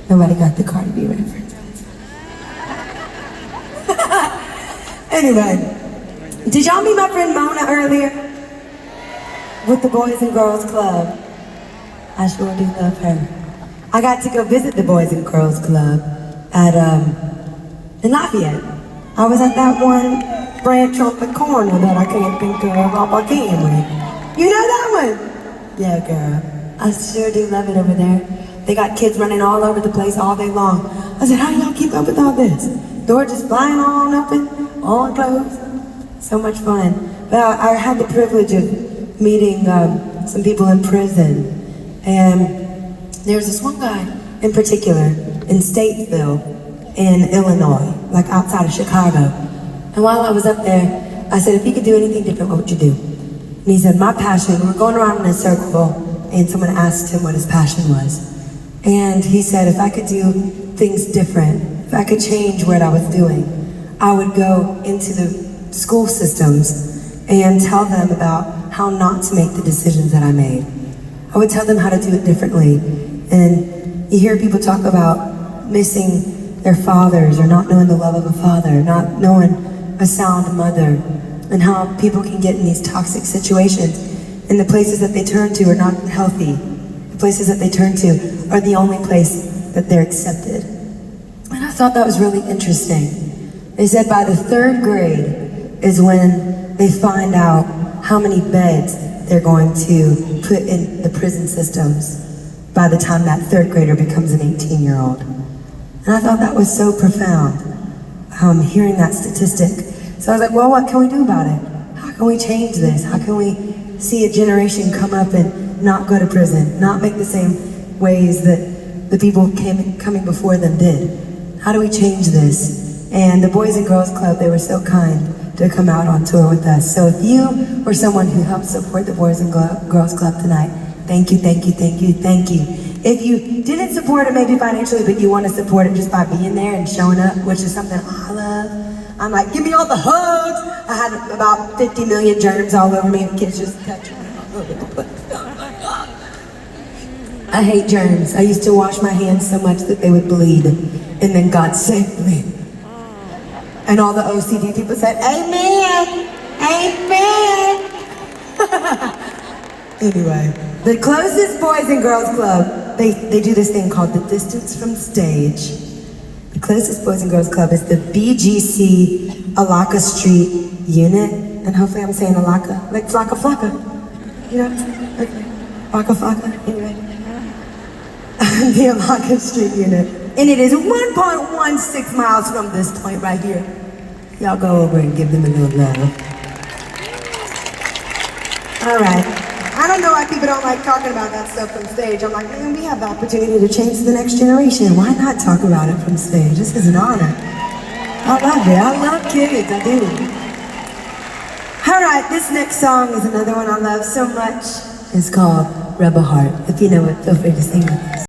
Nobody got the Cardi B reference. Anyway, did y'all meet my friend Mona earlier? With the Boys and Girls Club. I sure do love her. I got to go visit the Boys and Girls Club at, in Lafayette. I was at that one branch on the corner that I can't think of off my Camry. You know that one? Yeah, girl. I sure do love it over there. They got kids running all over the place all day long. I said, how do y'all keep up with all this? Door just flying on open, all closed. So much fun. But I had the privilege of meeting some people in prison. And there was this one guy in particular in Statesville in Illinois, like outside of Chicago. And while I was up there, I said, if you could do anything different, what would you do? And he said, my passion, we were going around in a circle, and someone asked him what his passion was. And he said, if I could do things different, if I could change what I was doing, I would go into the school systems and tell them about how not to make the decisions that I made. I would tell them how to do it differently. And you hear people talk about missing their fathers or not knowing the love of a father, not knowing a sound mother, and how people can get in these toxic situations and the places that they turn to are not healthy. The places that they turn to are the only place that they're accepted. And I thought that was really interesting. They said by the 3rd grade is when they find out how many beds they're going to put in the prison systems by the time that 3rd grader becomes an 18-year-old. And I thought that was so profound, hearing that statistic. So I was like, well, what can we do about it? How can we change this? How can we see a generation come up and not go to prison, not make the same ways that the people coming before them did? How do we change this? And the Boys and Girls Club, they were so kind to come out on tour with us. So if you were someone who helped support the Boys and Girls Club tonight, thank you, thank you, thank you, thank you. If you didn't support it maybe financially, but you want to support it just by being there and showing up, which is something I love. I'm like, give me all the hugs. I had about 50 million germs all over me and kids just touching me all over the place. I hate germs. I used to wash my hands so much that they would bleed, and then God saved me. And all the OCD people said, amen, amen. Anyway, the closest Boys and Girls Club, they do this thing called the distance from stage. The closest Boys and Girls Club is the BGC Alaka Street unit. And hopefully I'm saying Alaka, like Flocka Flocka. You know, like Flocka Flocka, anyway. The Alaka Street unit. And it is 1.16 miles from this point right here. Y'all go over and give them a little love. All right. I don't know why people don't like talking about that stuff from stage. I'm like, man, we have the opportunity to change the next generation. Why not talk about it from stage? This is an honor. I love it. I love kids. I do. All right, this next song is another one I love so much. It's called Rebel Heart. If you know it, feel free to sing with us.